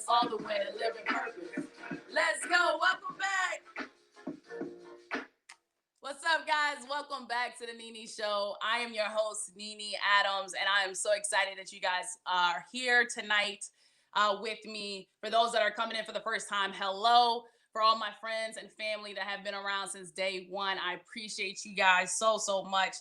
all the way, living purpose. Let's go. Welcome back. What's up, guys? Welcome back to the Nene Show. I am your host, Nene Adams, and I am so excited that you guys are here tonight with me. For those that are coming in for the first time, hello. For all my friends and family that have been around since day one, I appreciate you guys so much.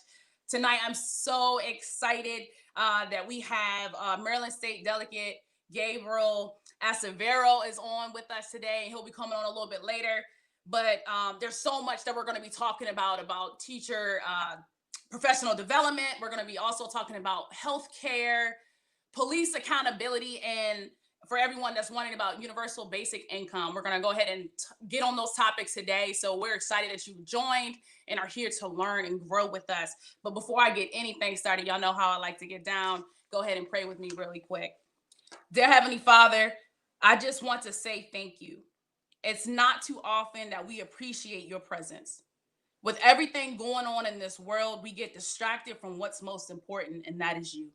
Tonight, I'm so excited that we have Maryland State Delegate Gabriel Acevero is on with us today. He'll be coming on a little bit later. But there's so much that we're going to be talking about teacher professional development. We're going to be also talking about healthcare, police accountability, and for everyone that's wondering about universal basic income, we're going to go ahead and get on those topics today. So we're excited that you joined and are here to learn and grow with us. But before I get anything started, y'all know how I like to get down. Go ahead and pray with me really quick. Dear Heavenly Father, I just want to say thank you. It's not too often that we appreciate your presence. With everything going on in this world, we get distracted from what's most important, and that is you.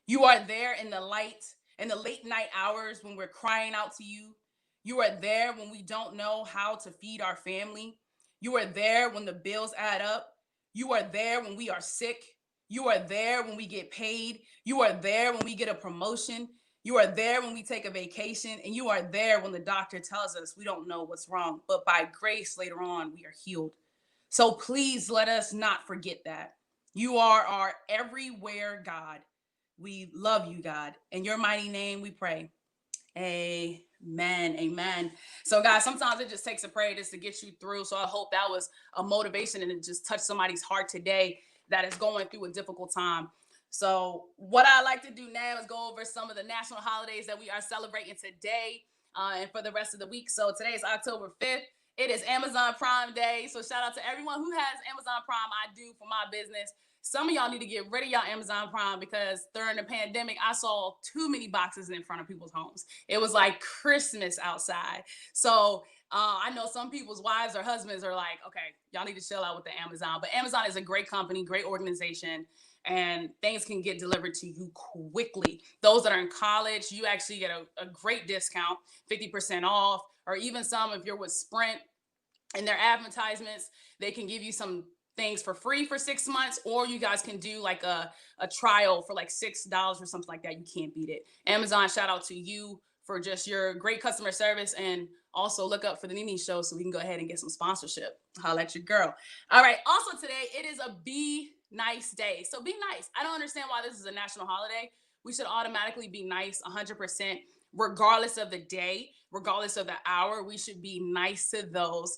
You are there in the light, in the late night hours when we're crying out to you. You are there when we don't know how to feed our family. You are there when the bills add up. You are there when we are sick. You are there when we get paid. You are there when we get a promotion. You are there when we take a vacation, and you are there when the doctor tells us we don't know what's wrong, but by grace later on, we are healed. So please let us not forget that. You are our everywhere God. We love you, God. In your mighty name we pray. Amen. Amen. So guys, sometimes it just takes a prayer just to get you through. So I hope that was a motivation and it just touched somebody's heart today that is going through a difficult time. So what I like to do now is go over some of the national holidays that we are celebrating today and for the rest of the week. So today is October 5th. It is Amazon Prime Day. So shout out to everyone who has Amazon Prime. I do for my business. Some of y'all need to get rid of y'all Amazon Prime because during the pandemic, I saw too many boxes in front of people's homes. It was like Christmas outside. So I know some people's wives or husbands are like, okay, y'all need to chill out with the Amazon. But Amazon is a great company, great organization, and things can get delivered to you quickly. Those that are in college, you actually get a great discount, 50% off, or even some if you're with Sprint and their advertisements, they can give you some things for free for 6 months, or you guys can do like a trial for like $6 or something like that. You can't beat it. Amazon, shout out to you for just your great customer service, and also look up for the Nene Show so we can go ahead and get some sponsorship. Holla at your girl. All right. Also today, it is a Be Nice Day. So be nice. I don't understand why this is a national holiday. We should automatically be nice 100%, regardless of the day, regardless of the hour. We should be nice to those,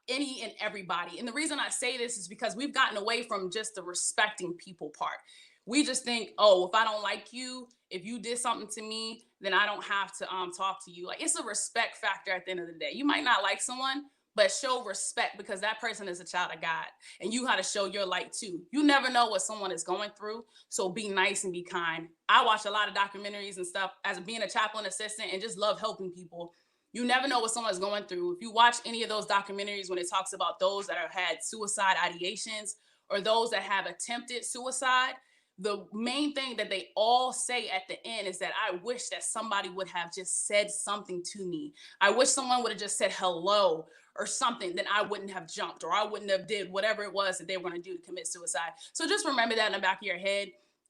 any and everybody. And the reason I say this is because we've gotten away from just the respecting people part. We just think, oh, if I don't like you, if you did something to me, then I don't have to talk to you. Like, it's a respect factor at the end of the day. You might not like someone, but show respect because that person is a child of God, and you got to show your light too. You never know what someone is going through, so be nice and be kind. I watch a lot of documentaries and stuff as being a chaplain assistant and just love helping people. You never know what someone's going through. If you watch any of those documentaries when it talks about those that have had suicide ideations or those that have attempted suicide, the main thing that they all say at the end is that I wish that somebody would have just said something to me. I wish someone would have just said hello or something, then I wouldn't have jumped, or I wouldn't have did whatever it was that they were going to do to commit suicide. So just remember that in the back of your head.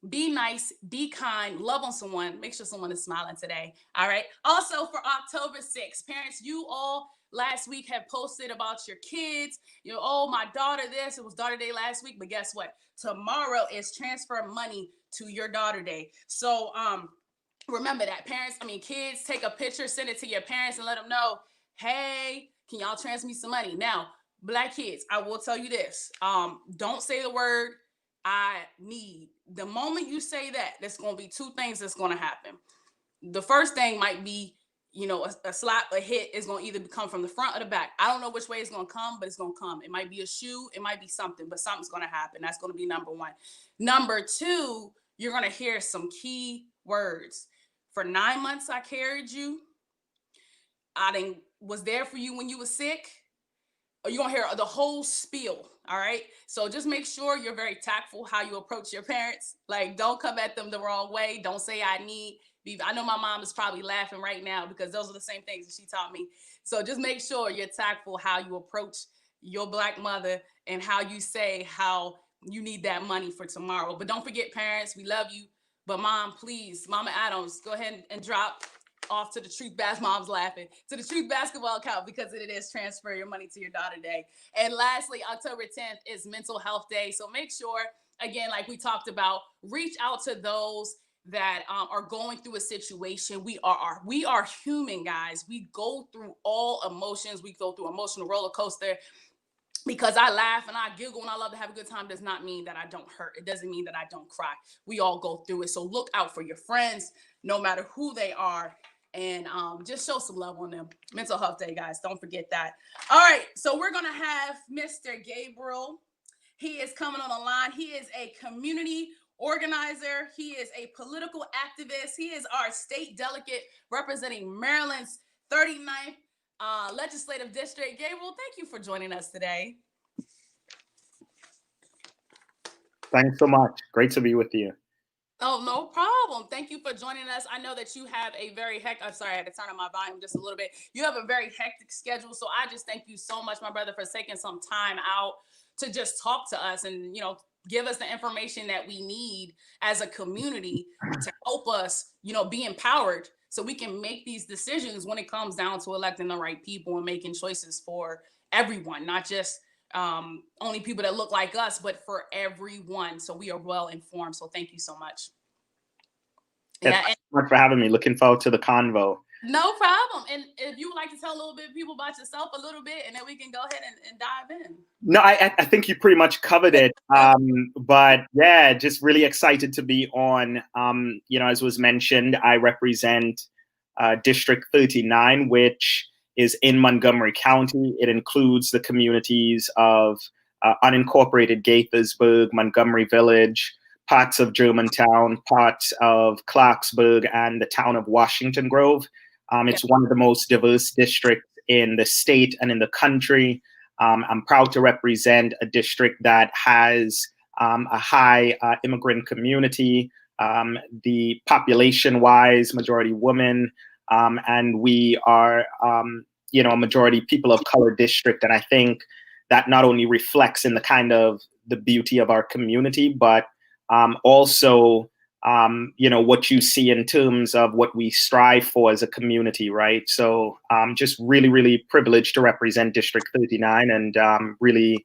Be nice, be kind, love on someone, make sure someone is smiling today. All right. Also for October 6th, parents, you all last week have posted about your kids. You know, oh, my daughter this, it was daughter day last week, but guess what? Tomorrow is transfer money to your daughter day. So remember that, parents, kids, take a picture, send it to your parents and let them know, hey, can y'all transfer me some money? Now, Black kids, I will tell you this. Don't say the word I need. The moment you say that, there's going to be two things that's going to happen. The first thing might be, a slap, a hit is going to either come from the front or the back. I don't know which way it's going to come, but it's going to come. It might be a shoe. It might be something, but something's going to happen. That's going to be number one. Number two, you're going to hear some key words. For 9 months, I carried you. I was there for you when you were sick. Or you're going to hear the whole spiel. All right. So just make sure you're very tactful how you approach your parents. Like, don't come at them the wrong way. Don't say I need. I know my mom is probably laughing right now because those are the same things that she taught me. So just make sure you're tactful how you approach your Black mother and how you say how you need that money for tomorrow. But don't forget, parents, we love you. But mom, please, Mama Adams, go ahead and drop off to the Truth Mom's laughing, to the Truth Basketball account, because it is Transfer Your Money to Your Daughter Day. And lastly, October 10th is Mental Health Day. So make sure, again, like we talked about, reach out to those that are going through a situation. We are human, guys. We go through all emotions. We go through emotional roller coaster. Because I laugh and I giggle and I love to have a good time does not mean that I don't hurt. It doesn't mean that I don't cry. We all go through it. So look out for your friends, no matter who they are, and just show some love on them. Mental Health Day, guys. Don't forget that. All right. So we're going to have Mr. Gabriel. He is coming on the line. He is a community organizer. He is a political activist. He is our state delegate representing Maryland's 39th legislative district. Gabriel, thank you for joining us today. Thanks so much. Great to be with you. Oh, no problem. Thank you for joining us. I know that you have a very I'm sorry, I had to turn on my volume just a little bit. You have a very hectic schedule. So I just thank you so much, my brother, for taking some time out to just talk to us and, give us the information that we need as a community to help us, be empowered so we can make these decisions when it comes down to electing the right people and making choices for everyone, not just only people that look like us, but for everyone. So we are well informed. So thank you so much. Thanks so much for having me. Looking forward to the convo. No problem. And if you would like to tell a little bit of people about yourself a little bit, and then we can go ahead and dive in. No, I think you pretty much covered it. But yeah, just really excited to be on. As was mentioned, I represent District 39, which is in Montgomery County. It includes the communities of unincorporated Gaithersburg, Montgomery Village, parts of Germantown, parts of Clarksburg, and the town of Washington Grove. It's one of the most diverse districts in the state and in the country. I'm proud to represent a district that has a high immigrant community, the population-wise, majority women, and we are, a majority people of color district. And I think that not only reflects in the kind of the beauty of our community, but also what you see in terms of what we strive for as a community, right? So just really, really privileged to represent District 39 and really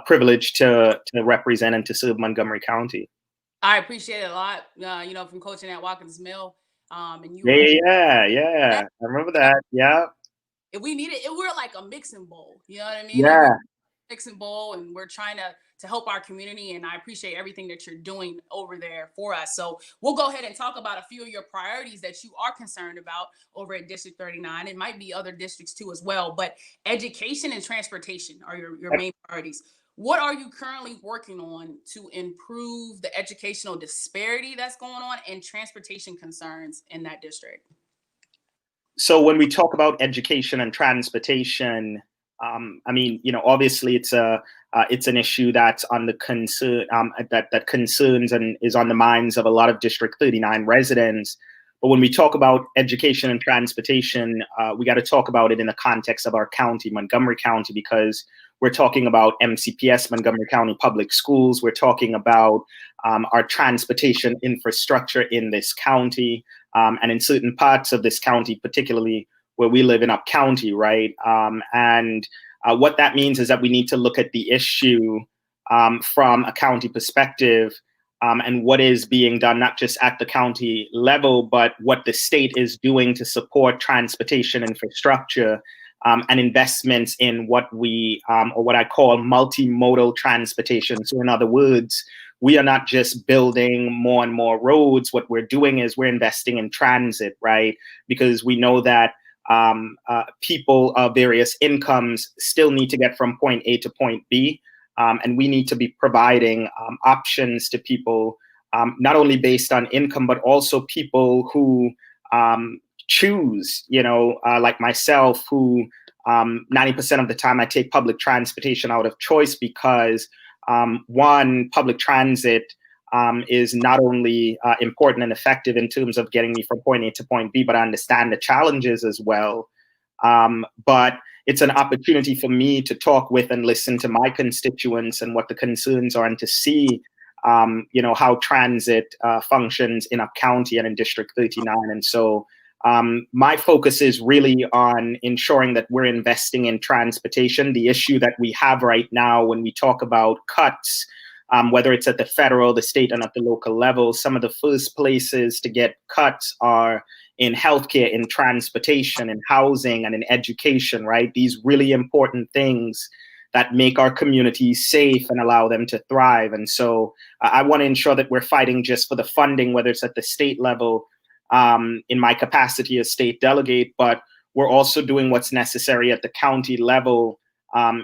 privileged to represent and to serve Montgomery County. I appreciate it a lot, from coaching at Watkins Mill. And you yeah. I remember that. Yeah. And we needed it. We're like a mixing bowl. You know what I mean? Yeah. Like mixing bowl, and we're trying to help our community. And I appreciate everything that you're doing over there for us. So we'll go ahead and talk about a few of your priorities that you are concerned about over at District 39. It might be other districts too as well, but education and transportation are your main priorities. What are you currently working on to improve the educational disparity that's going on and transportation concerns in that district? So when we talk about education and transportation, obviously it's an issue that's on the concern that concerns and is on the minds of a lot of District 39 residents. But when we talk about education and transportation, we got to talk about it in the context of our county, Montgomery County, because we're talking about MCPS, Montgomery County Public Schools. We're talking about our transportation infrastructure in this county and in certain parts of this county, particularly where we live in Up County, right? And what that means is that we need to look at the issue from a county perspective and what is being done, not just at the county level, but what the state is doing to support transportation infrastructure and investments in what we, or what I call multimodal transportation. So in other words, we are not just building more and more roads. What we're doing is we're investing in transit, right? Because we know that people of various incomes still need to get from point A to point B. And we need to be providing options to people, not only based on income, but also people who choose, like myself, who 90% of the time I take public transportation out of choice because one, public transit is not only important and effective in terms of getting me from point A to point B, but I understand the challenges as well. But it's an opportunity for me to talk with and listen to my constituents and what the concerns are, and to see, how transit functions in Up County and in District 39. And so my focus is really on ensuring that we're investing in transportation. The issue that we have right now when we talk about cuts, whether it's at the federal, the state, and at the local level, some of the first places to get cuts are in healthcare, in transportation, in housing, and in education, right? These really important things that make our communities safe and allow them to thrive. And so I want to ensure that we're fighting just for the funding, whether it's at the state level, in my capacity as state delegate, but we're also doing what's necessary at the county level,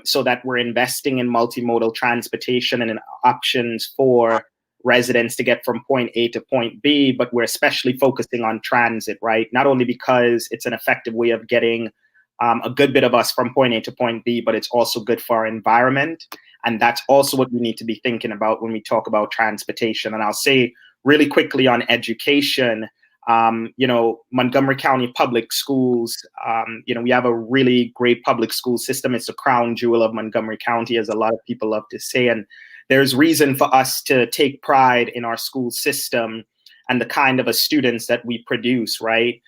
so that we're investing in multimodal transportation and in options for residents to get from point A to point B, but we're especially focusing on transit, right? Not only because it's an effective way of getting a good bit of us from point A to point B, but it's also good for our environment. And that's also what we need to be thinking about when we talk about transportation. And I'll say really quickly on education, Montgomery County Public Schools, we have a really great public school system. It's the crown jewel of Montgomery County, as a lot of people love to say. And there's reason for us to take pride in our school system and the kind of students that we produce, right?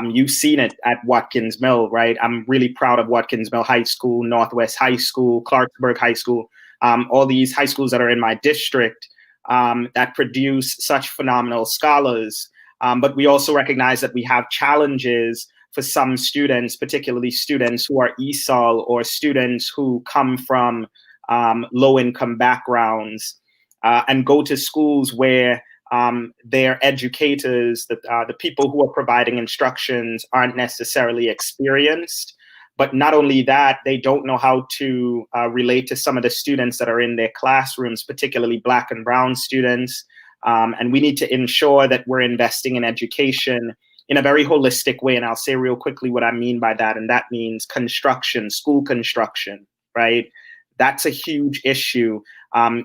You've seen it at Watkins Mill, right? I'm really proud of Watkins Mill High School, Northwest High School, Clarksburg High School, all these high schools that are in my district that produce such phenomenal scholars. But we also recognize that we have challenges for some students, particularly students who are ESOL or students who come from low-income backgrounds and go to schools where their educators, the people who are providing instructions, aren't necessarily experienced. But not only that, they don't know how to relate to some of the students that are in their classrooms, particularly Black and Brown students. And we need to ensure that we're investing in education in a very holistic way. And I'll say real quickly what I mean by that. And that means construction, school construction, right? That's a huge issue.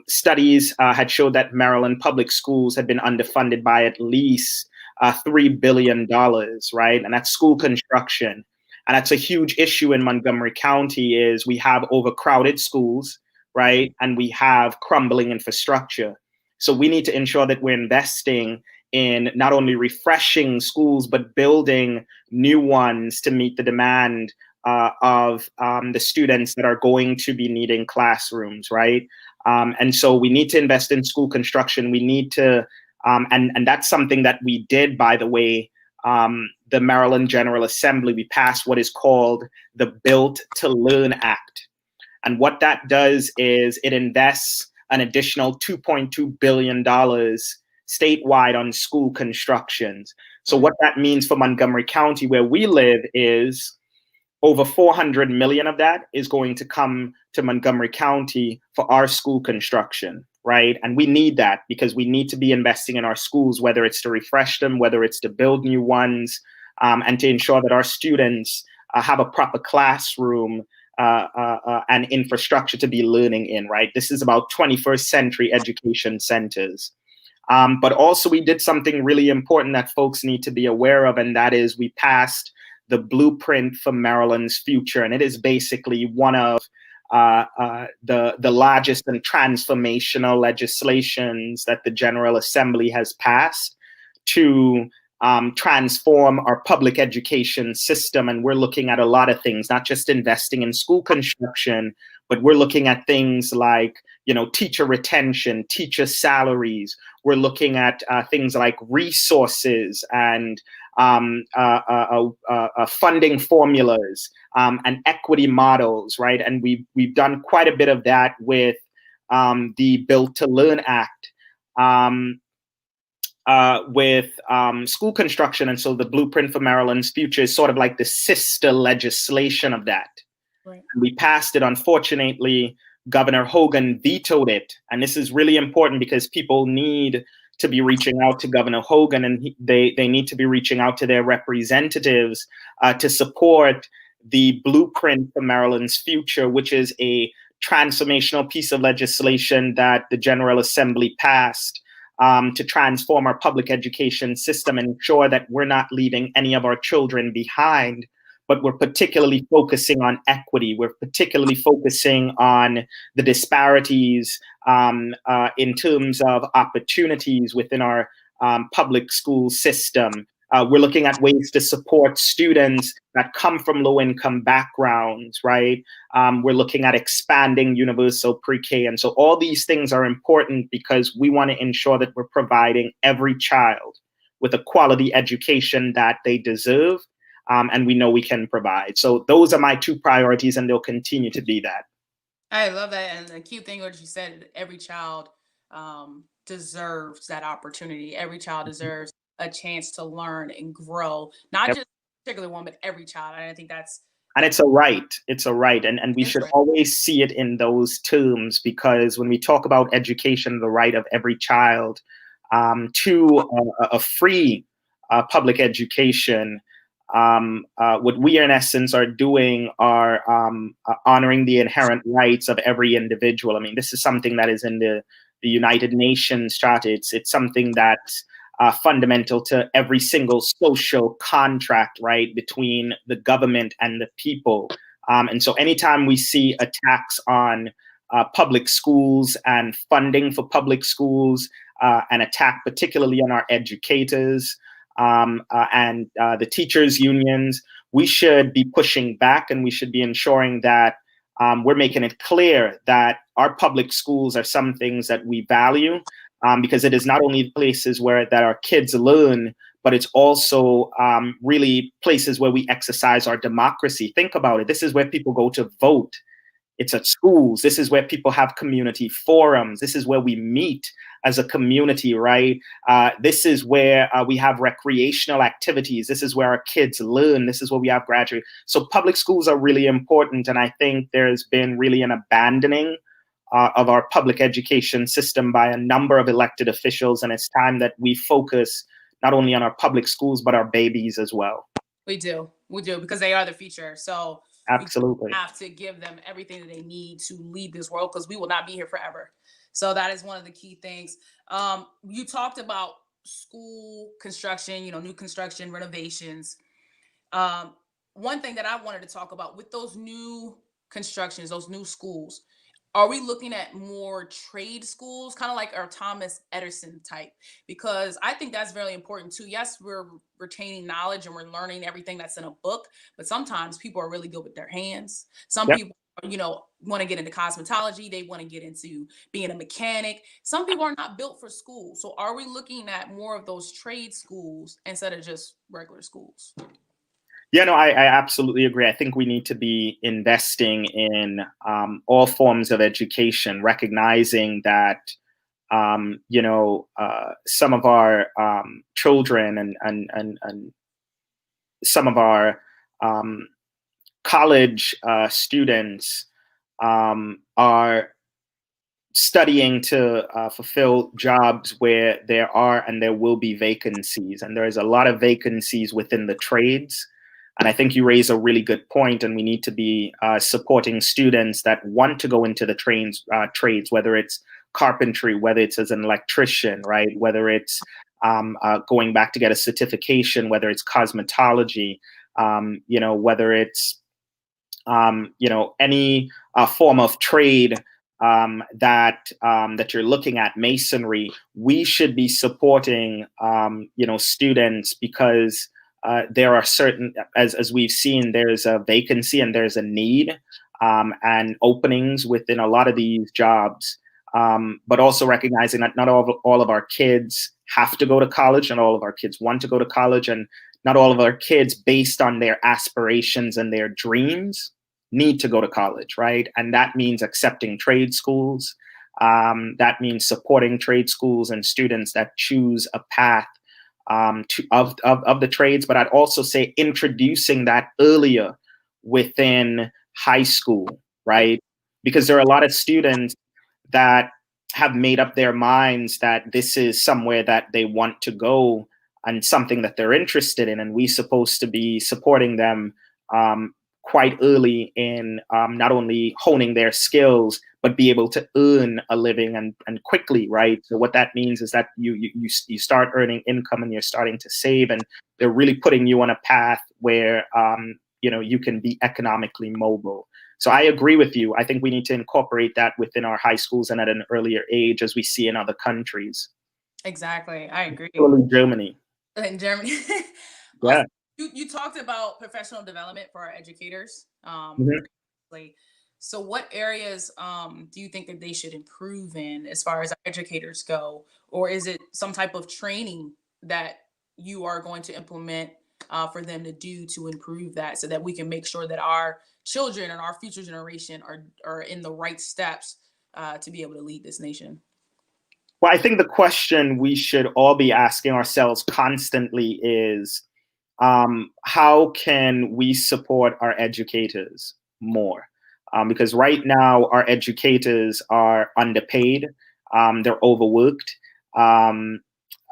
Studies had showed that Maryland public schools had been underfunded by at least $3 billion, right? And that's school construction. And that's a huge issue in Montgomery County is we have overcrowded schools, right? And we have crumbling infrastructure. So we need to ensure that we're investing in not only refreshing schools, but building new ones to meet the demand of the students that are going to be needing classrooms, right? And so we need to invest in school construction. We need to, and that's something that we did, by the way. The Maryland General Assembly, we passed what is called the Built to Learn Act. And what that does is it invests an additional $2.2 billion statewide on school constructions. So what that means for Montgomery County, where we live, is over 400 million of that is going to come to Montgomery County for our school construction, right? And we need that because we need to be investing in our schools, whether it's to refresh them, whether it's to build new ones, and to ensure that our students have a proper classroom and infrastructure to be learning in, right? This is about 21st century education centers. But also we did something really important that folks need to be aware of, and that is we passed the Blueprint for Maryland's Future. And it is basically one of the largest and transformational legislations that the General Assembly has passed to transform our public education system. And we're looking at a lot of things, not just investing in school construction, but we're looking at things like, teacher retention, teacher salaries. We're looking at things like resources and funding formulas and equity models, right? And we've done quite a bit of that with the Built to Learn Act. With school construction. And so the Blueprint for Maryland's Future is sort of like the sister legislation of that. Right. And we passed it. Unfortunately, Governor Hogan vetoed it. And this is really important because people need to be reaching out to Governor Hogan, and they need to be reaching out to their representatives to support the blueprint for Maryland's future, which is a transformational piece of legislation that the General Assembly passed to transform our public education system and ensure that we're not leaving any of our children behind, but we're particularly focusing on equity. We're particularly focusing on the disparities in terms of opportunities within our public school system. We're looking at ways to support students that come from low-income backgrounds, right? We're looking at expanding universal pre-K. And so all these things are important because we want to ensure that we're providing every child with a quality education that they deserve, and we know we can provide. So those are my two priorities, and they'll continue to be that. I love that. And the key thing, what you said, every child deserves that opportunity. Every child deserves a chance to learn and grow, not Yep. just a particular one, but every child. And I think that's And it's a right. It's a right. And we should right. always see it in those terms, because when we talk about education, the right of every child to a free public education, what we in essence are doing are honoring the inherent rights of every individual. I mean, this is something that is in the United Nations Charter. It's something that's fundamental to every single social contract, right, between the government and the people. And so anytime we see attacks on public schools and funding for public schools, an attack particularly on our educators and the teachers' unions, we should be pushing back, and we should be ensuring that we're making it clear that our public schools are some things that we value, because it is not only places where that our kids learn, but it's also really places where we exercise our democracy. Think about it. This is where people go to vote. It's at schools. This is where people have community forums. This is where we meet as a community, right? This is where we have recreational activities. This is where our kids learn. This is where we have graduate. So public schools are really important. And I think there's been really an abandoning of our public education system by a number of elected officials. And it's time that we focus not only on our public schools, but our babies as well. We do, because they are the future. So absolutely we have to give them everything that they need to lead this world, because we will not be here forever. So that is one of the key things. You talked about school construction, new construction, renovations. One thing that I wanted to talk about with those new constructions, those new schools, are we looking at more trade schools, kind of like our Thomas Edison type? Because I think that's very important too. Yes, we're retaining knowledge and we're learning everything that's in a book, but sometimes people are really good with their hands. Some people, want to get into cosmetology. They want to get into being a mechanic. Some people are not built for school. So are we looking at more of those trade schools instead of just regular schools? Yeah, no, I absolutely agree. I think we need to be investing in all forms of education, recognizing that, some of our children and some of our college students are studying to fulfill jobs where there are and there will be vacancies. And there is a lot of vacancies within the trades. And I think you raise a really good point, and we need to be supporting students that want to go into the trades, whether it's carpentry, whether it's as an electrician, right? Whether it's going back to get a certification, whether it's cosmetology, whether it's, any form of trade that you're looking at, masonry. We should be supporting, students, because there are certain, as we've seen, there's a vacancy and there's a need and openings within a lot of these jobs, but also recognizing that not all of our kids have to go to college, and all of our kids want to go to college, and not all of our kids, based on their aspirations and their dreams, need to go to college, right? And that means accepting trade schools. That means supporting trade schools and students that choose a path of the trades, but I'd also say introducing that earlier within high school, right? Because there are a lot of students that have made up their minds that this is somewhere that they want to go and something that they're interested in, and we're supposed to be supporting them quite early in not only honing their skills, but be able to earn a living and quickly, right? So what that means is that you start earning income and you're starting to save, and they're really putting you on a path where you can be economically mobile. So I agree with you. I think we need to incorporate that within our high schools and at an earlier age, as we see in other countries. Exactly. I agree. Particularly Germany. In Germany. Yeah. You talked about professional development for our educators. Mhm. So what areas do you think that they should improve in as far as our educators go? Or is it some type of training that you are going to implement for them to do to improve that, so that we can make sure that our children and our future generation are in the right steps to be able to lead this nation? Well, I think the question we should all be asking ourselves constantly is, how can we support our educators more? Because right now, our educators are underpaid, they're overworked, um,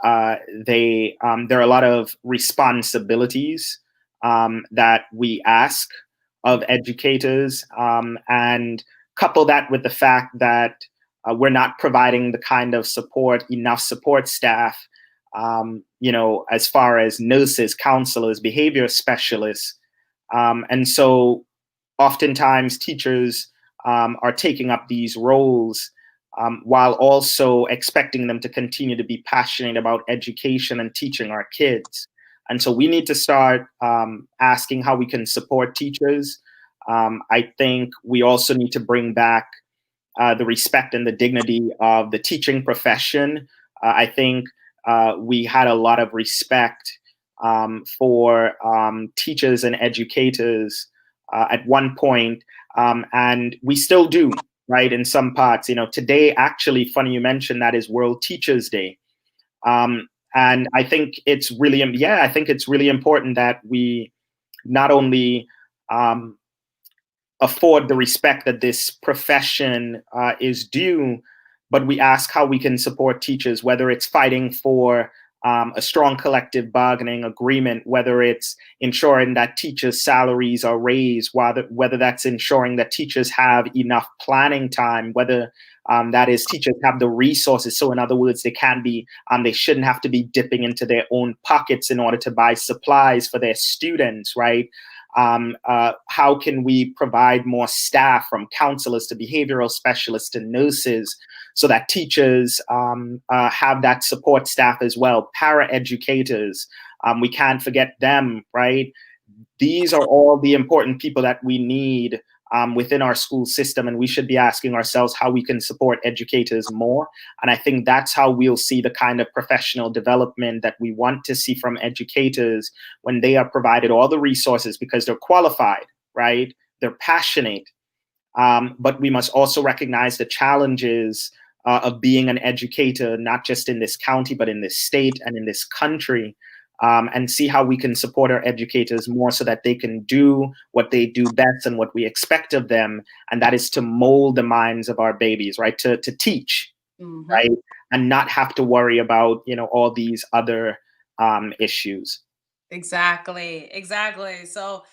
there are a lot of responsibilities that we ask of educators, and couple that with the fact that we're not providing the kind of enough support staff, as far as nurses, counselors, behavior specialists. And so oftentimes teachers are taking up these roles while also expecting them to continue to be passionate about education and teaching our kids. And so we need to start asking how we can support teachers. I think we also need to bring back the respect and the dignity of the teaching profession. I think we had a lot of respect for teachers and educators at one point, and we still do, right? In some parts, today, actually, funny you mentioned that, is World Teachers Day. And I think it's really, I think it's really important that we not only afford the respect that this profession is due, but we ask how we can support teachers, whether it's fighting for a strong collective bargaining agreement, whether it's ensuring that teachers' salaries are raised, whether that's ensuring that teachers have enough planning time, whether that is teachers have the resources. So in other words, they shouldn't have to be dipping into their own pockets in order to buy supplies for their students, right? How can we provide more staff, from counselors to behavioral specialists to nurses, so that teachers have that support staff as well? Para-educators, we can't forget them, right? These are all the important people that we need within our school system, and we should be asking ourselves how we can support educators more. And I think that's how we'll see the kind of professional development that we want to see from educators, when they are provided all the resources, because they're qualified, right? They're passionate. But we must also recognize the challenges of being an educator, not just in this county, but in this state and in this country. And see how we can support our educators more, so that they can do what they do best and what we expect of them, and that is to mold the minds of our babies, right? To teach, Mhm. right? And not have to worry about, all these other issues. Exactly. So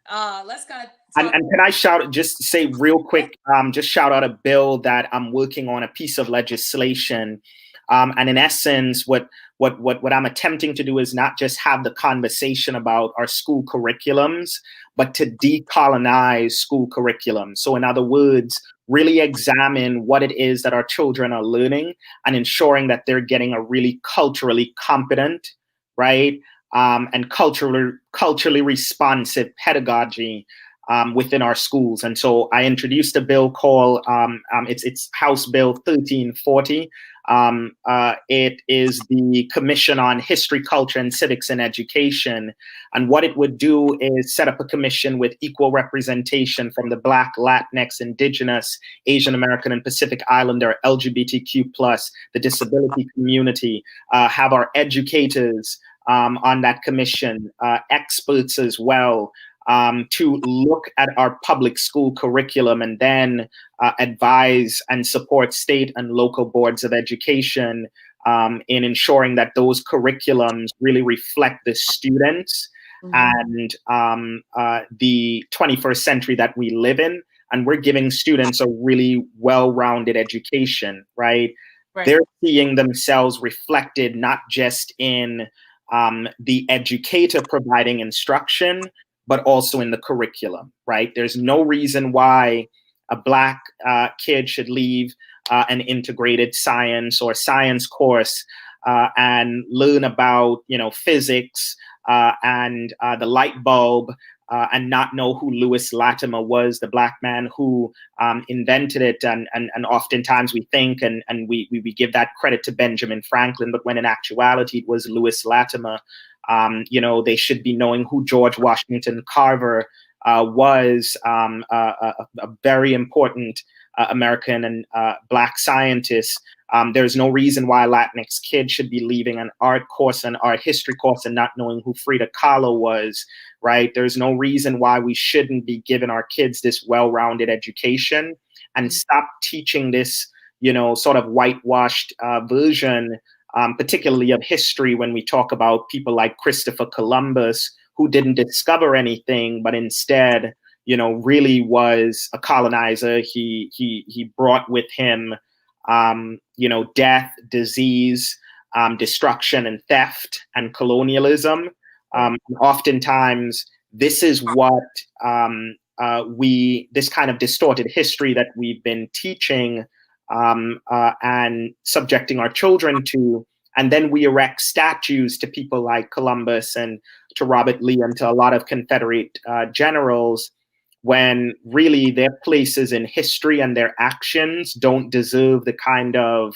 let's kind of And, talk. and can I just say real quick, just shout out a bill that I'm working on, a piece of legislation. And in essence, what I'm attempting to do is not just have the conversation about our school curriculums, but to decolonize school curriculum. So in other words, really examine what it is that our children are learning, and ensuring that they're getting a really culturally competent, right? And culturally responsive pedagogy within our schools. And so I introduced a bill called, it's House Bill 1340. It is the Commission on History, Culture, and Civics in Education. And what it would do is set up a commission with equal representation from the Black, Latinx, Indigenous, Asian American, and Pacific Islander, LGBTQ+, the disability community, have our educators on that commission, experts as well, to look at our public school curriculum, and then advise and support state and local boards of education in ensuring that those curriculums really reflect the students, and the 21st century that we live in, and we're giving students a really well-rounded education, right? They're seeing themselves reflected not just in the educator providing instruction, but also in the curriculum, right? There's no reason why a Black kid should leave an integrated science or science course and learn about, physics and the light bulb and not know who Lewis Latimer was, the Black man who invented it. And oftentimes we think and we give that credit to Benjamin Franklin, but when in actuality it was Lewis Latimer. They should be knowing who George Washington Carver was, a very important American and Black scientist. There's no reason why a Latinx kid should be leaving an art course, an art history course, and not knowing who Frida Kahlo was, right? There's no reason why we shouldn't be giving our kids this well-rounded education and stop teaching this, sort of whitewashed version, particularly of history, when we talk about people like Christopher Columbus, who didn't discover anything, but instead, really was a colonizer. He brought with him, death, disease, destruction, and theft, and colonialism. Oftentimes, this is what this kind of distorted history that we've been teaching and subjecting our children to. And then we erect statues to people like Columbus and to Robert Lee and to a lot of Confederate generals, when really their places in history and their actions don't deserve the kind of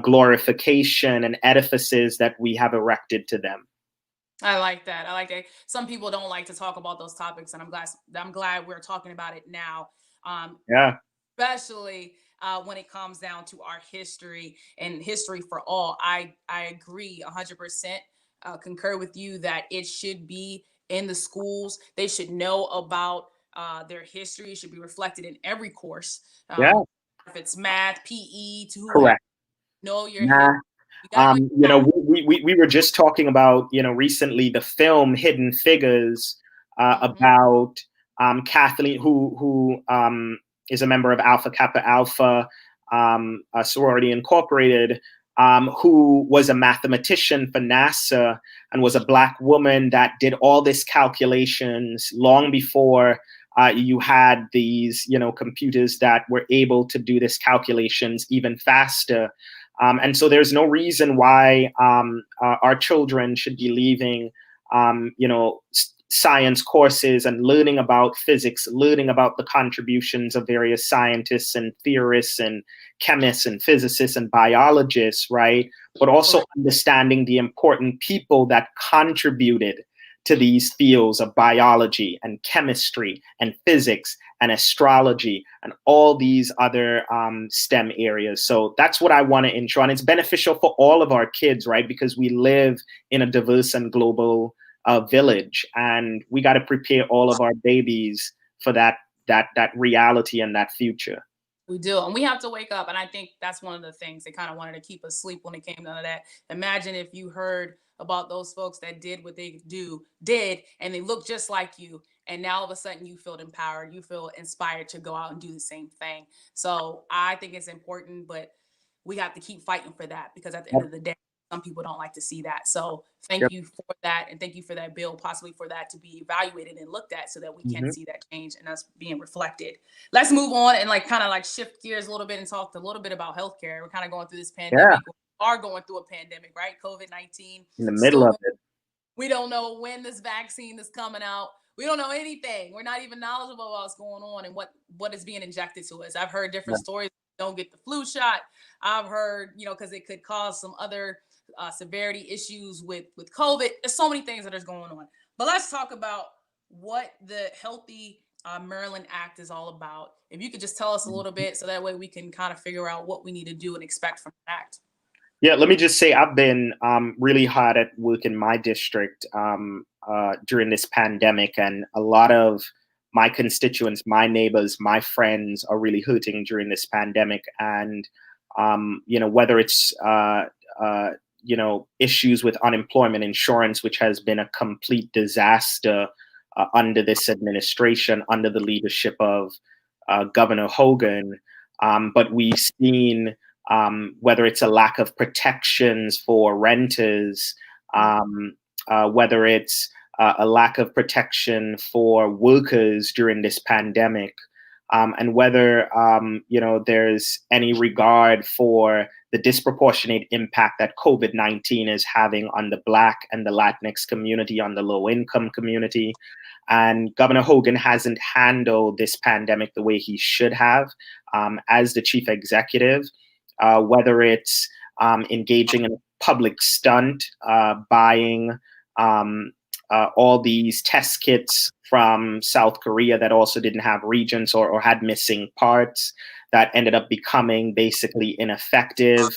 glorification and edifices that we have erected to them. I like that. Some people don't like to talk about those topics, and I'm glad we're talking about it now. Especially when it comes down to our history and history for all. I agree 100%. Concur with you that it should be in the schools. They should know about their history. It should be reflected in every course. If it's math, PE, to whoever. Correct. Know your we were just talking about, recently the film Hidden Figures about Kathleen, who is a member of Alpha Kappa Alpha, a sorority incorporated, who was a mathematician for NASA and was a Black woman that did all these calculations long before you had these, computers that were able to do these calculations even faster. And so there's no reason why our children should be leaving, science courses and learning about physics, learning about the contributions of various scientists and theorists and chemists and physicists and biologists, right? But also understanding the important people that contributed to these fields of biology and chemistry and physics and astrology and all these other STEM areas. So that's what I want to ensure. And it's beneficial for all of our kids, right? Because we live in a diverse and global village, and we got to prepare all of our babies for that reality and that future. We do, and we have to wake up. And I think that's one of the things they kind of wanted to keep us asleep when it came down to that. Imagine if you heard about those folks that did what they did, and they look just like you, and now all of a sudden you feel empowered, you feel inspired to go out and do the same thing. So I think it's important, but we have to keep fighting for that, because at the end of the day, some people don't like to see that. So thank you for that. And thank you for that bill, possibly for that to be evaluated and looked at so that we can see that change and us being reflected. Let's move on and kind of shift gears a little bit and talk a little bit about healthcare. We're kind of going through this pandemic. We are going through a pandemic, right? COVID-19. In the middle of it. We don't know when this vaccine is coming out. We don't know anything. We're not even knowledgeable about what's going on and what is being injected to us. I've heard different stories. Don't get the flu shot. I've heard, because it could cause some other severity issues with COVID. There's so many things that is going on. But let's talk about what the Healthy Maryland Act is all about. If you could just tell us a little bit, so that way we can kind of figure out what we need to do and expect from the act. Yeah, let me just say I've been really hard at work in my district during this pandemic, and a lot of my constituents, my neighbors, my friends are really hurting during this pandemic. And whether it's issues with unemployment insurance, which has been a complete disaster under this administration, under the leadership of Governor Hogan. But we've seen whether it's a lack of protections for renters, whether it's a lack of protection for workers during this pandemic, and whether there's any regard for the disproportionate impact that COVID-19 is having on the Black and the Latinx community, on the low-income community. And Governor Hogan hasn't handled this pandemic the way he should have as the chief executive, whether it's engaging in a public stunt, buying all these test kits from South Korea that also didn't have reagents or had missing parts that ended up becoming basically ineffective,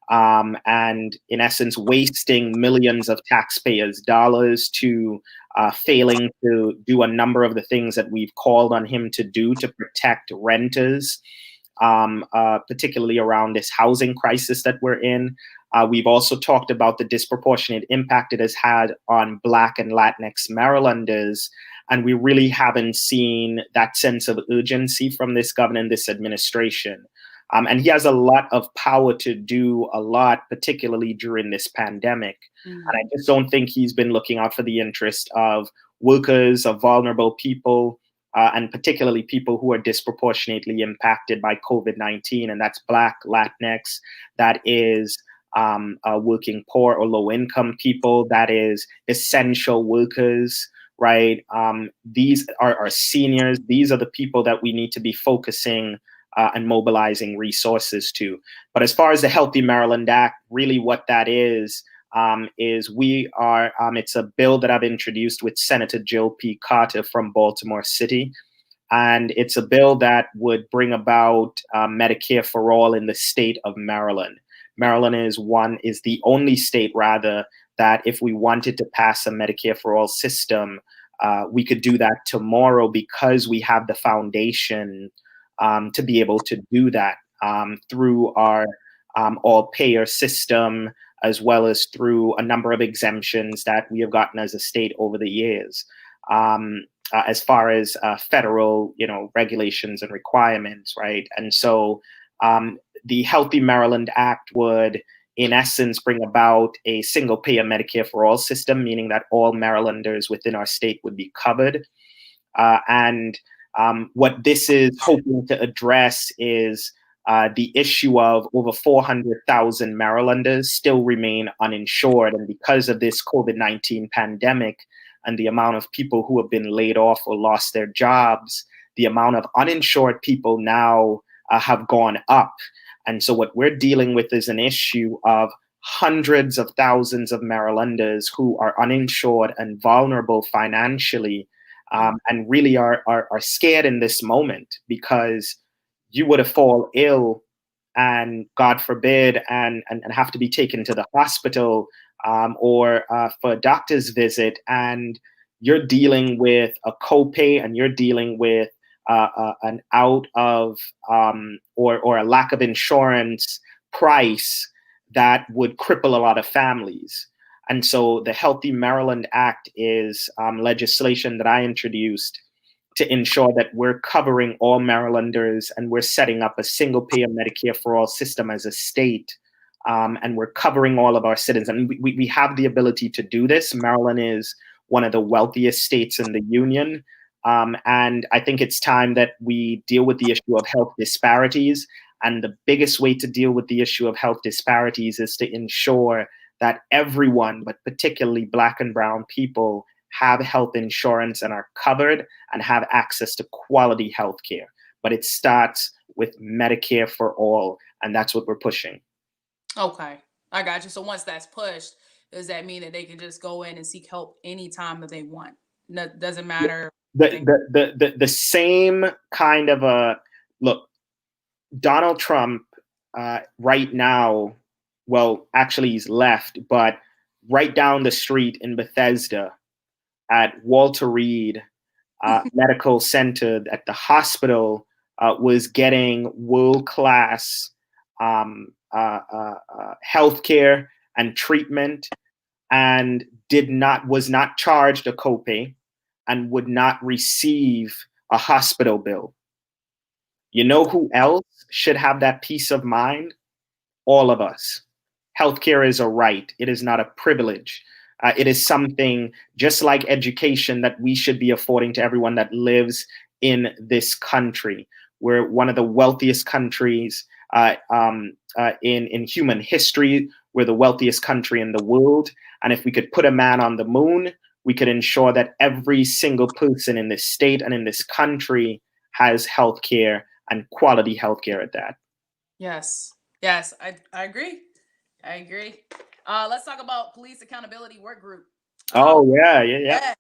and in essence wasting millions of taxpayers' dollars to failing to do a number of the things that we've called on him to do to protect renters, particularly around this housing crisis that we're in. We've also talked about the disproportionate impact it has had on Black and Latinx Marylanders, and we really haven't seen that sense of urgency from this governor and this administration. And he has a lot of power to do a lot, particularly during this pandemic. And I just don't think he's been looking out for the interest of workers, of vulnerable people, and particularly people who are disproportionately impacted by COVID-19. And that's Black, Latinx, that is working poor or low income people, that is essential workers, right? These are our seniors. These are the people that we need to be focusing and mobilizing resources to. But as far as the Healthy Maryland Act, really what that is we are, it's a bill that I've introduced with Senator Jill P. Carter from Baltimore City. And it's a bill that would bring about Medicare for all in the state of Maryland. Maryland is the only state, rather, that if we wanted to pass a Medicare for all system, we could do that tomorrow because we have the foundation to be able to do that through our all-payer system, as well as through a number of exemptions that we have gotten as a state over the years, as far as federal, regulations and requirements, right? And so the Healthy Maryland Act would, in essence, bring about a single-payer Medicare for all system, meaning that all Marylanders within our state would be covered. What this is hoping to address is the issue of over 400,000 Marylanders still remain uninsured. And because of this COVID-19 pandemic and the amount of people who have been laid off or lost their jobs, the amount of uninsured people now have gone up. And so what we're dealing with is an issue of hundreds of thousands of Marylanders who are uninsured and vulnerable financially, and really are scared in this moment because you would have fall ill and, God forbid, and have to be taken to the hospital or for a doctor's visit, and you're dealing with a copay and you're dealing with an out of or a lack of insurance price that would cripple a lot of families. And so the Healthy Maryland Act is legislation that I introduced to ensure that we're covering all Marylanders and we're setting up a single payer Medicare for all system as a state. And we're covering all of our citizens. And we have the ability to do this. Maryland is one of the wealthiest states in the union. And I think it's time that we deal with the issue of health disparities. And the biggest way to deal with the issue of health disparities is to ensure that everyone, but particularly Black and Brown people, have health insurance and are covered and have access to quality health care. But it starts with Medicare for all, and that's what we're pushing. Okay, I got you. So once that's pushed, does that mean that they can just go in and seek help anytime that they want? No, doesn't matter. The same kind of look, Donald Trump right now, well, actually he's left, but right down the street in Bethesda at Walter Reed Medical Center at the hospital was getting world-class healthcare and treatment and was not charged a copay and would not receive a hospital bill. You know who else should have that peace of mind? All of us. Healthcare is a right. It is not a privilege. It is something just like education that we should be affording to everyone that lives in this country. We're one of the wealthiest countries in human history. We're the wealthiest country in the world. And if we could put a man on the moon, we could ensure that every single person in this state and in this country has healthcare and quality healthcare at that. Yes, I agree. I agree. Let's talk about police accountability work group. Yeah.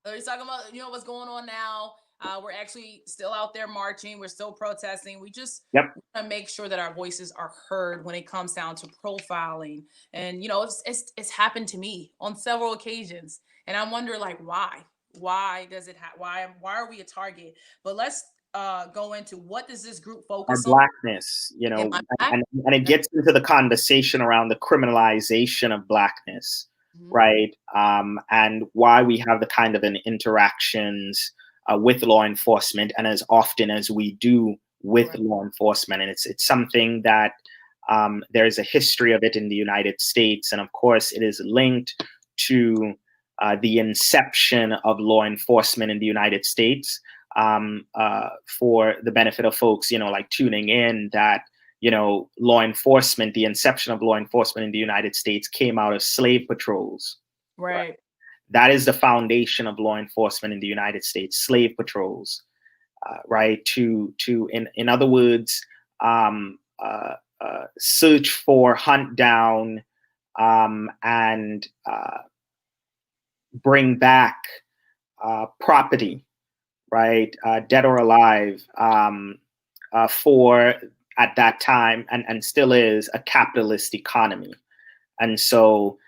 So you're talking about, what's going on now. We're actually still out there marching. We're still protesting. We just want to make sure that our voices are heard when it comes down to profiling. And it's happened to me on several occasions, and I wonder, like, why? Why does it why are we a target? But let's go into, what does this group focus on? Blackness, and it gets into the conversation around the criminalization of Blackness, right? And why we have the kind of interactions with law enforcement, and as often as we do with law enforcement. And it's something that there's a history of it in the United States. And of course, it is linked to the inception of law enforcement in the United States. For the benefit of folks, like tuning in, that, law enforcement, the inception of law enforcement in the United States came out of slave patrols. Right. That is the foundation of law enforcement in the United States, slave patrols, right? To in other words, search for, hunt down, and bring back property, right, dead or alive, for, at that time, and still is, a capitalist economy. And so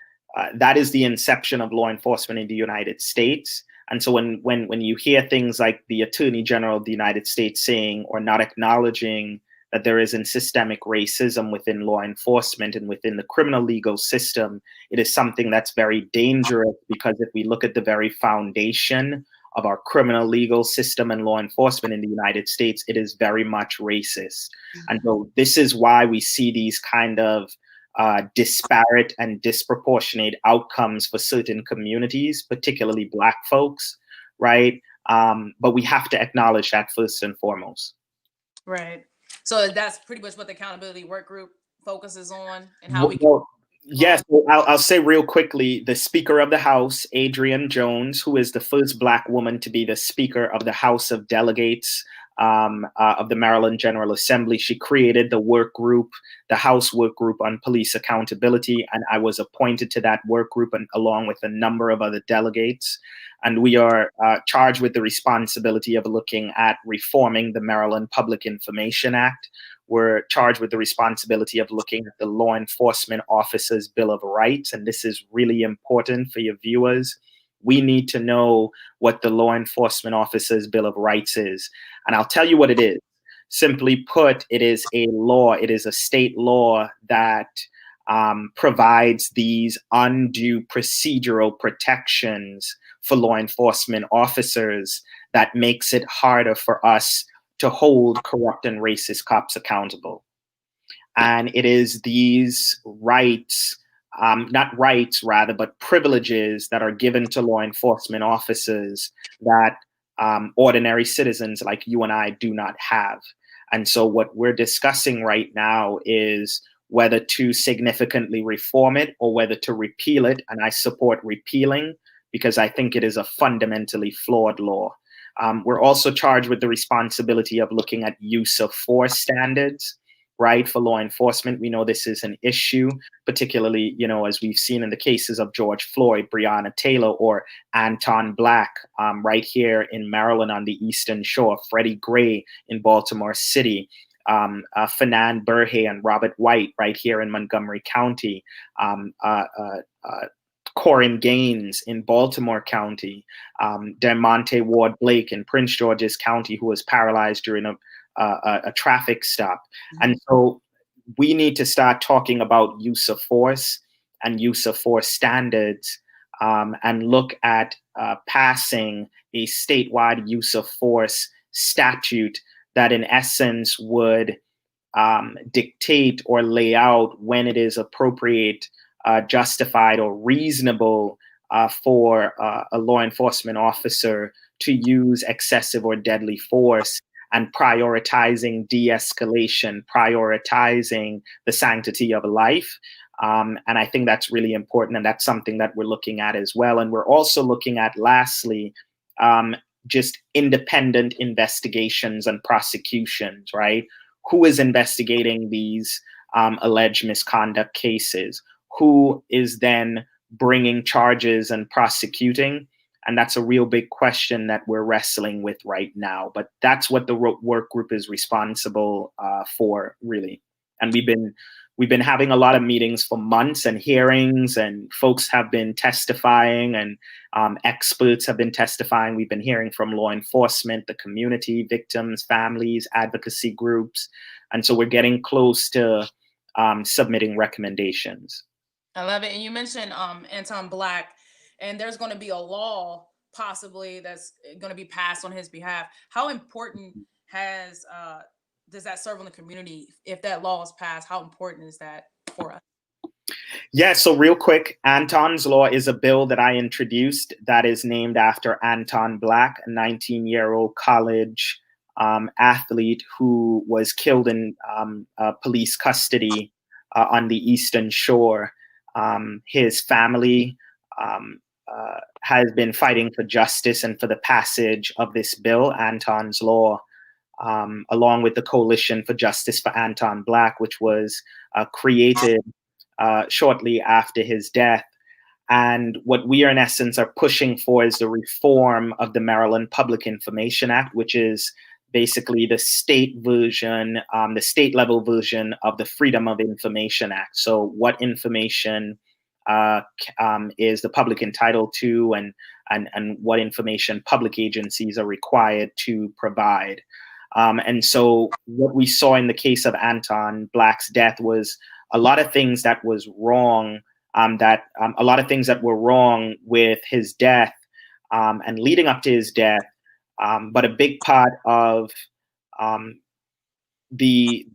that is the inception of law enforcement in the United States. And so when you hear things like the Attorney General of the United States saying, or not acknowledging, that there isn't systemic racism within law enforcement and within the criminal legal system, it is something that's very dangerous, because if we look at the very foundation of our criminal legal system and law enforcement in the United States, it is very much racist. And so this is why we see these kind of disparate and disproportionate outcomes for certain communities, particularly Black folks, right? But we have to acknowledge that first and foremost. Right. So that's pretty much what the accountability work group focuses on, and how we Yes, I'll say real quickly, the Speaker of the House, Adrienne Jones, who is the first Black woman to be the Speaker of the House of Delegates of the Maryland General Assembly, she created the work group, the House work group on police accountability, and I was appointed to that work group, and along with a number of other delegates. And we are charged with the responsibility of looking at reforming the Maryland Public Information Act. We're charged with the responsibility of looking at the Law Enforcement Officers' Bill of Rights. And this is really important for your viewers. We need to know what the Law Enforcement Officers' Bill of Rights is. And I'll tell you what it is. Simply put, it is a law. It is a state law that provides these undue procedural protections for law enforcement officers that makes it harder for us to hold corrupt and racist cops accountable. And it is these rights, not rights rather, but privileges that are given to law enforcement officers that ordinary citizens like you and I do not have. And so what we're discussing right now is whether to significantly reform it or whether to repeal it. And I support repealing, because I think it is a fundamentally flawed law. We're also charged with the responsibility of looking at use of force standards, right, for law enforcement. We know this is an issue, particularly, as we've seen in the cases of George Floyd, Breonna Taylor, or Anton Black, right here in Maryland on the Eastern Shore, Freddie Gray in Baltimore City, Fernand Burhe and Robert White right here in Montgomery County, Corin Gaines in Baltimore County, Dermonte Ward Blake in Prince George's County, who was paralyzed during a traffic stop. And so we need to start talking about use of force and use of force standards, and look at passing a statewide use of force statute that in essence would dictate or lay out when it is appropriate, justified, or reasonable for a law enforcement officer to use excessive or deadly force, and prioritizing de-escalation, prioritizing the sanctity of life. And I think that's really important, and that's something that we're looking at as well. And we're also looking at, lastly, just independent investigations and prosecutions, right? Who is investigating these alleged misconduct cases? Who is then bringing charges and prosecuting? And that's a real big question that we're wrestling with right now. But that's what the work group is responsible for, really. And we've been having a lot of meetings for months and hearings, and folks have been testifying, and experts have been testifying. We've been hearing from law enforcement, the community, victims, families, advocacy groups. And so we're getting close to submitting recommendations. I love it. And you mentioned Anton Black, and there's going to be a law possibly that's going to be passed on his behalf. How important does that serve on the community if that law is passed? How important is that for us? Yeah, so real quick, Antons Law is a bill that I introduced that is named after Anton Black, a 19-year-old college athlete who was killed in police custody on the Eastern Shore. His family has been fighting for justice and for the passage of this bill, Antons Law, along with the Coalition for Justice for Anton Black, which was created shortly after his death. And what we are in essence are pushing for is the reform of the Maryland Public Information Act, which is basically the state version, the state level version of the Freedom of Information Act. So what information is the public entitled to, and what information public agencies are required to provide. And so what we saw in the case of Anton Black's death was a lot of things that was wrong, a lot of things that were wrong with his death and leading up to his death. But a big part of the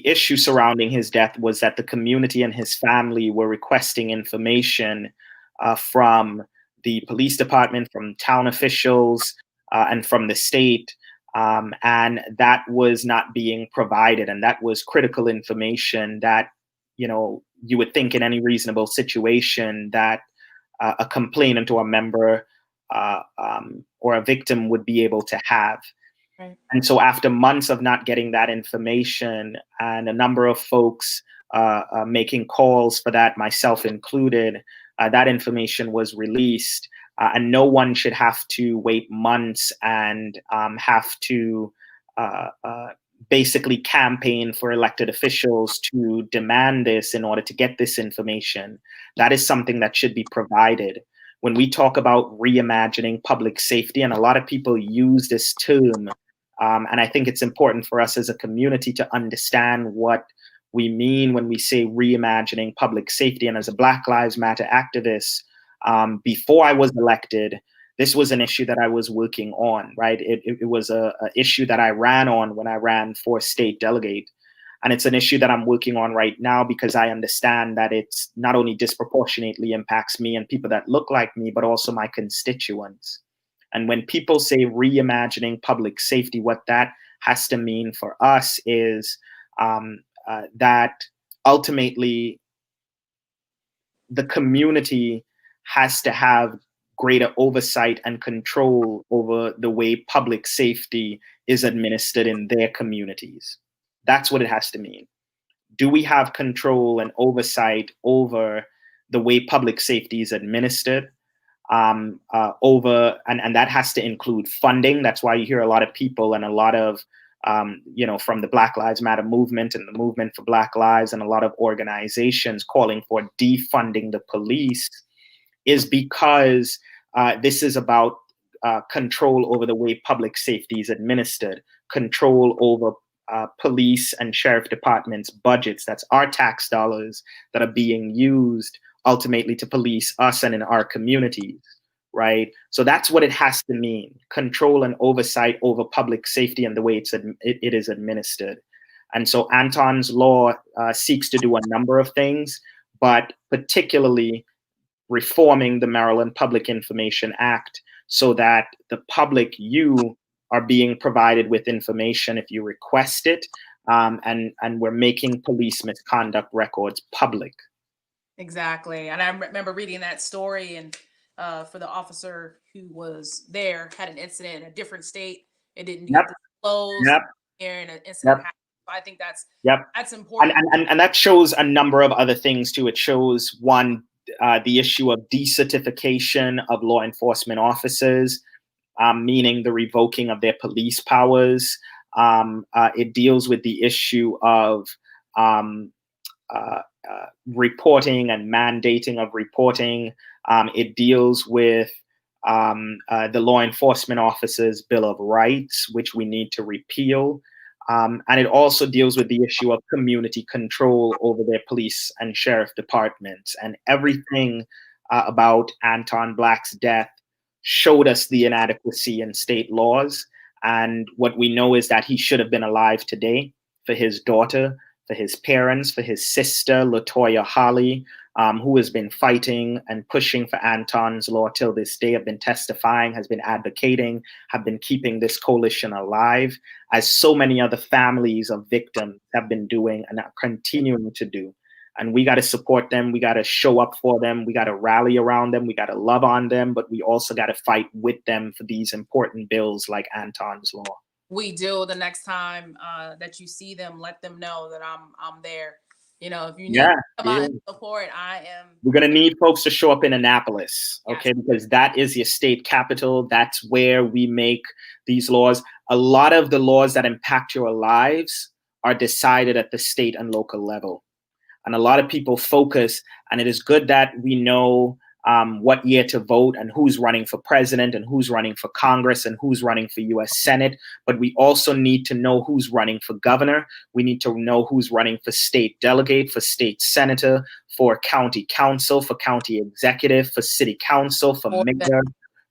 issue surrounding his death was that the community and his family were requesting information from the police department, from town officials, and from the state. And that was not being provided. And that was critical information that, you would think in any reasonable situation that a complainant or a member or a victim would be able to have. Right. And so after months of not getting that information, and a number of folks making calls for that, myself included, that information was released. And no one should have to wait months and have to basically campaign for elected officials to demand this in order to get this information. That is something that should be provided. When we talk about reimagining public safety, and a lot of people use this term, and I think it's important for us as a community to understand what we mean when we say reimagining public safety. And as a Black Lives Matter activist, before I was elected, this was an issue that I was working on, right? It was a issue that I ran on when I ran for state delegate. And it's an issue that I'm working on right now because I understand that it's not only disproportionately impacts me and people that look like me, but also my constituents. And when people say reimagining public safety, what that has to mean for us is that ultimately the community has to have greater oversight and control over the way public safety is administered in their communities. That's what it has to mean. Do we have control and oversight over the way public safety is administered? And that has to include funding. That's why you hear a lot of people and a lot of, from the Black Lives Matter movement and the movement for Black Lives and a lot of organizations calling for defunding the police, is because this is about control over the way public safety is administered, control over police and sheriff departments' budgets. That's our tax dollars that are being used ultimately to police us and in our communities, right? So that's what it has to mean: control and oversight over public safety and the way it is administered. And so Antons Law seeks to do a number of things, but particularly reforming the Maryland Public Information Act so that the public, you, are being provided with information if you request it, and we're making police misconduct records public. Exactly. And I remember reading that story, and for the officer who was there, had an incident in a different state. It didn't Yep. get disclosed. Yep. Here, and an incident Yep. happened. So I think that's Yep. important. And that shows a number of other things too. It shows, one, the issue of decertification of law enforcement officers, meaning the revoking of their police powers. It deals with the issue of reporting and mandating of reporting. It deals with the Law Enforcement Officers' Bill of Rights, which we need to repeal. And it also deals with the issue of community control over their police and sheriff departments. And everything about Anton Black's death showed us the inadequacy in state laws. And what we know is that he should have been alive today for his daughter, for his parents, for his sister, LaToya Holly, who has been fighting and pushing for Antons Law till this day, have been testifying, has been advocating, have been keeping this coalition alive, as so many other families of victims have been doing and are continuing to do. And we got to support them. We got to show up for them. We got to rally around them. We got to love on them, but we also got to fight with them for these important bills like Antons Law. We do. The next time that you see them, let them know that I'm there. You know, if you need to come out and support, I am. We're going to need folks to show up in Annapolis, okay? Yes. Because that is your state capital. That's where we make these laws. A lot of the laws that impact your lives are decided at the state and local level. And a lot of people focus, and it is good that we know what year to vote and who's running for president and who's running for Congress and who's running for US Senate. But we also need to know who's running for governor. We need to know who's running for state delegate, for state senator, for county council, for county executive, for city council, for mayor,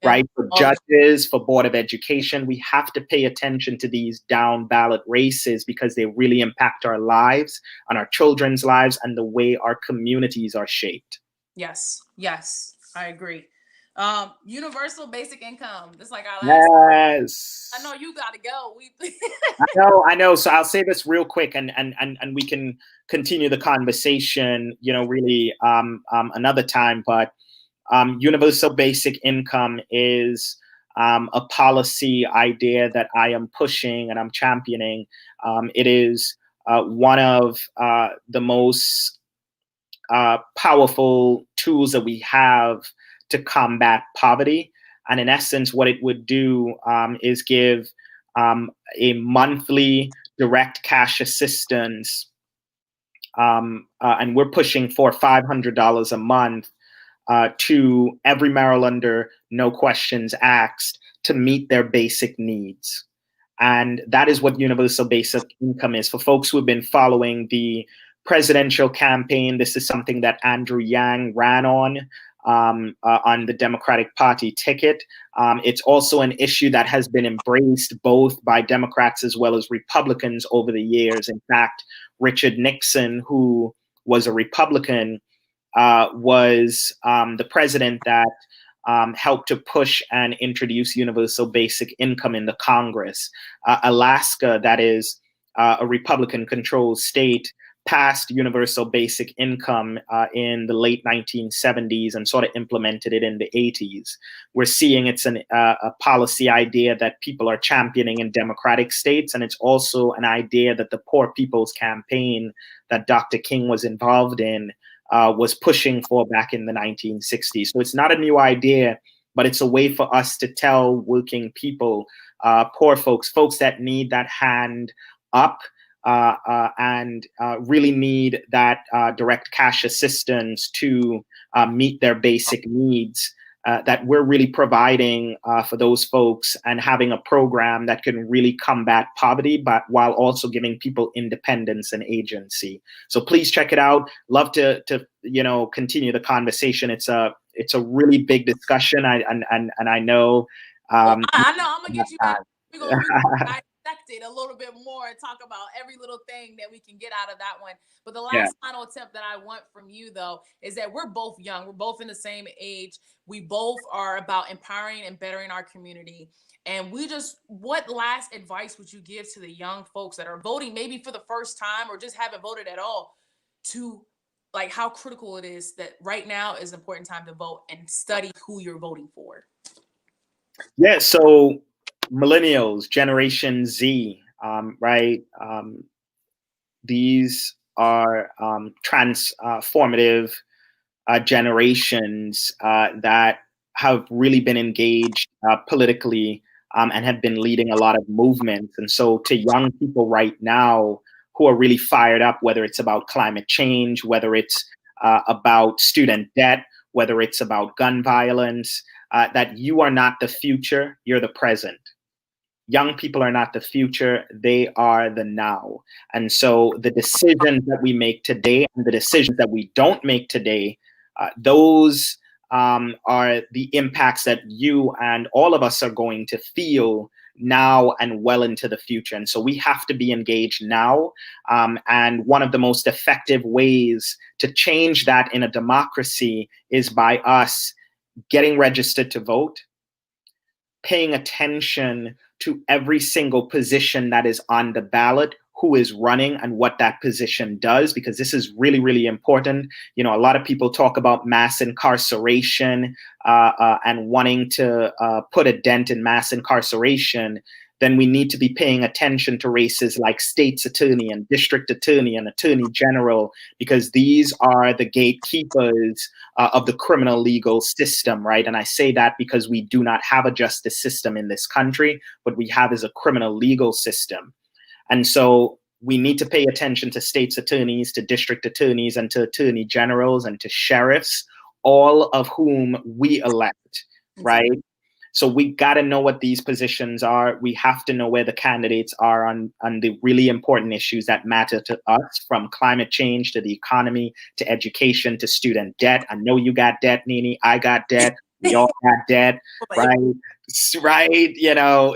right? For judges, for board of education. We have to pay attention to these down ballot races because they really impact our lives and our children's lives and the way our communities are shaped. Yes, yes, I agree. Universal basic income. Just like our last. Yes. I know you got to go. I know. So I'll say this real quick, and we can continue the conversation, really another time. But universal basic income is a policy idea that I am pushing and I'm championing. It is one of the most powerful tools that we have to combat poverty. And in essence, what it would do is give a monthly direct cash assistance. And we're pushing for $500 a month to every Marylander, no questions asked, to meet their basic needs. And that is what universal basic income is. For folks who have been following the presidential campaign, this is something that Andrew Yang ran on the Democratic Party ticket. It's also an issue that has been embraced both by Democrats as well as Republicans over the years. In fact, Richard Nixon, who was a Republican, was the president that helped to push and introduce universal basic income in the Congress. Alaska, that is a Republican-controlled state, passed universal basic income in the late 1970s and sort of implemented it in the 80s. We're seeing it's a policy idea that people are championing in Democratic states, and it's also an idea that the Poor People's Campaign that Dr. King was involved in was pushing for back in the 1960s. So it's not a new idea, but it's a way for us to tell working people, poor folks that need that hand up, and really need that direct cash assistance to meet their basic needs, that we're really providing for those folks and having a program that can really combat poverty, but while also giving people independence and agency. So please check it out. Love to continue the conversation. It's a really big discussion. And I know. I know I'm gonna get you back. We're gonna dissect it a little bit more and talk about every little thing that we can get out of that one. But the last final tip that I want from you, though, is that we're both young. We're both in the same age. We both are about empowering and bettering our community. And what last advice would you give to the young folks that are voting maybe for the first time or just haven't voted at all, to like how critical it is that right now is an important time to vote and study who you're voting for? Yeah, so millennials, Generation Z, right? These are transformative generations that have really been engaged politically and have been leading a lot of movements. And so to young people right now who are really fired up, whether it's about climate change, whether it's about student debt, whether it's about gun violence, that you are not the future, you're the present. Young people are not the future, they are the now. And so the decisions that we make today and the decisions that we don't make today, those are the impacts that you and all of us are going to feel now and well into the future. And so we have to be engaged now. And one of the most effective ways to change that in a democracy is by us getting registered to vote, paying attention to every single position that is on the ballot, who is running and what that position does, because this is really, really important. A lot of people talk about mass incarceration and wanting to put a dent in mass incarceration. Then we need to be paying attention to races like state's attorney and district attorney and attorney general, because these are the gatekeepers of the criminal legal system, right? And I say that because we do not have a justice system in this country. What we have is a criminal legal system. And so we need to pay attention to state's attorneys, to district attorneys, and to attorney generals and to sheriffs, all of whom we elect, right? So we got to know what these positions are. We have to know where the candidates are on the really important issues that matter to us, from climate change to the economy, to education, to student debt. I know you got debt, Nini. I got debt. We all got debt, right? Right.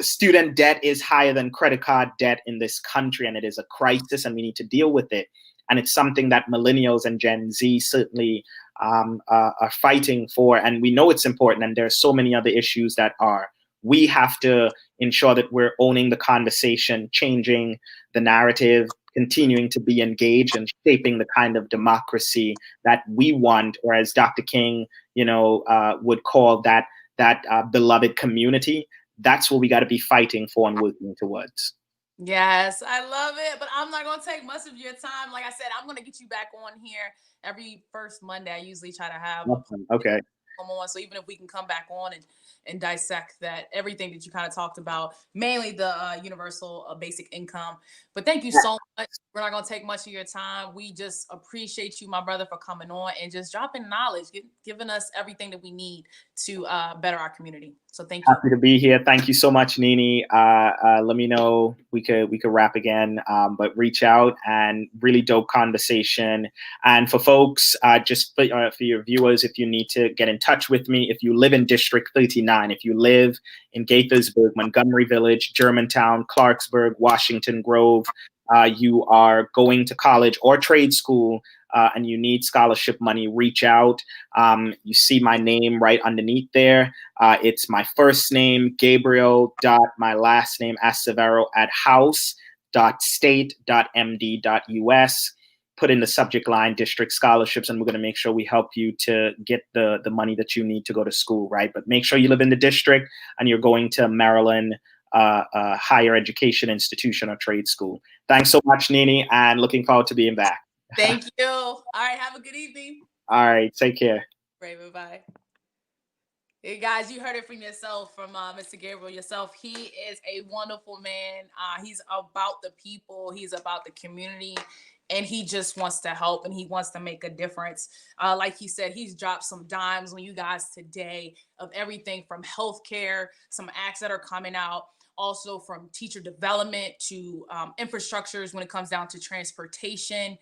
Student debt is higher than credit card debt in this country, and it is a crisis, and we need to deal with it. And it's something that millennials and Gen Z certainly are fighting for. And we know it's important. And there are so many other issues that are. We have to ensure that we're owning the conversation, changing the narrative, continuing to be engaged and shaping the kind of democracy that we want, or as Dr. King, would call that beloved community. That's what we got to be fighting for and working towards. Yes, I love it, but I'm not going to take much of your time. Like I said, I'm going to get you back on here every first Monday. I usually try to have okay. Come on. So even if we can come back on and dissect that, everything that you kind of talked about, mainly the universal basic income. But thank you so much. We're not going to take much of your time. We just appreciate you, my brother, for coming on and just dropping knowledge, giving us everything that we need to better our community. So thank you. Happy to be here. Thank you so much, Nini. Let me know we could wrap again, but reach out. And really dope conversation. And for folks, just for your viewers, if you need to get in touch with me, if you live in District 39, if you live in Gaithersburg, Montgomery Village, Germantown, Clarksburg, Washington Grove, you are going to college or trade school, and you need scholarship money, reach out. You see my name right underneath there. It's my first name, Gabriel, my last name, Acevero, at house.state.md.us. Put in the subject line, district scholarships, and we're going to make sure we help you to get the money that you need to go to school, right? But make sure you live in the district and you're going to Maryland higher education institution or trade school. Thanks so much, Nini, and looking forward to being back. Thank you. All right, have a good evening. All right, take care. Right, bye-bye. Hey guys, you heard it from yourself, from Mr. Gabriel yourself. He is a wonderful man. He's about the people. He's about the community. and he just wants to help and he wants to make a difference. Like he said, he's dropped some dimes on you guys today of everything from healthcare, some acts that are coming out, also from teacher development to infrastructures when it comes down to transportation,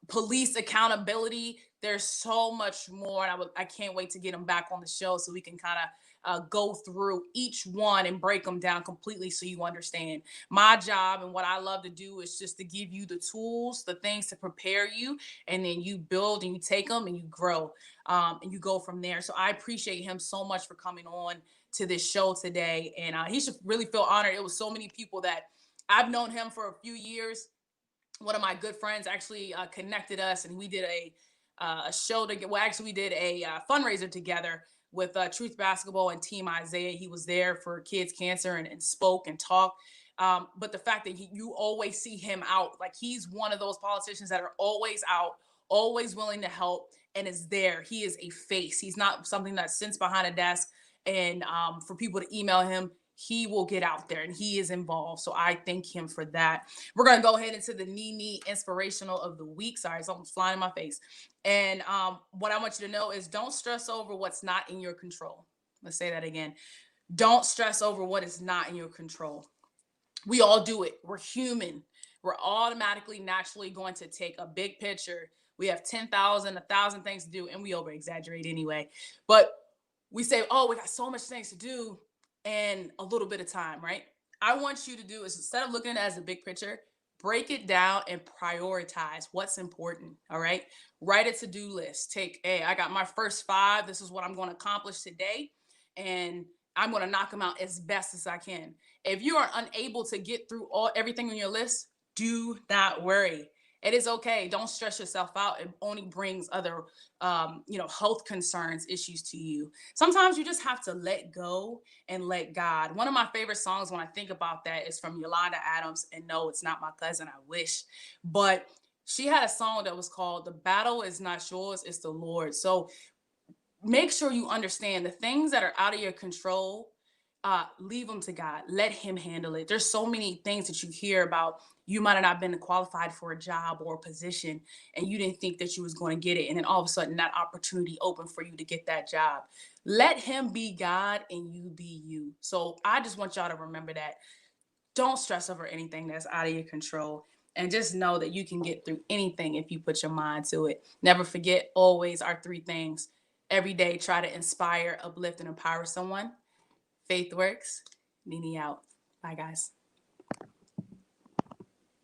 police accountability. There's so much more, and I can't wait to get him back on the show so we can kind of go through each one and break them down completely so you understand. My job and what I love to do is just to give you the tools, the things to prepare you, and then you build and you take them and you grow, and you go from there. So I appreciate him so much for coming on to this show today, and he should really feel honored. It was so many people that I've known him for a few years. One of my good friends actually connected us, and we did a show together. Well, actually, we did a fundraiser together with Truth Basketball and Team Isaiah. He was there for kids cancer and spoke and talked. But the fact that you always see him out, like he's one of those politicians that are always out, always willing to help, and is there. He is a face. He's not something that sits behind a desk and for people to email him. He will get out there and he is involved. So I thank him for that. We're going to go ahead into the Nene inspirational of the week. Sorry, something's flying in my face. And what I want you to know is don't stress over what's not in your control. Let's say that again. Don't stress over what is not in your control. We all do it. We're human. We're automatically, naturally going to take a big picture. We have 10,000, 1,000 things to do, and we over exaggerate anyway. But we say, oh, we got so much things to do and a little bit of time, right? I want you to do is, instead of looking at it as a big picture, break it down and prioritize what's important. All right. Write a to-do list. Take, hey, I got my first 5. This is what I'm going to accomplish today. And I'm going to knock them out as best as I can. If you are unable to get through everything on your list, do not worry. It is okay. Don't stress yourself out. It only brings other, health concerns, issues to you. Sometimes you just have to let go and let God. One of my favorite songs when I think about that is from Yolanda Adams. And no, it's not my cousin. I wish. But she had a song that was called "The Battle Is Not Yours, It's the Lord." So make sure you understand the things that are out of your control. Leave them to God. Let him handle it. There's so many things that you hear about. You might have not been qualified for a job or a position, and you didn't think that you was going to get it. And then all of a sudden that opportunity opened for you to get that job. Let him be God and you be you. So I just want y'all to remember that. Don't stress over anything that's out of your control. And just know that you can get through anything if you put your mind to it. Never forget always our 3 things. Every day, try to inspire, uplift, and empower someone. Faith works. Nene out. Bye, guys.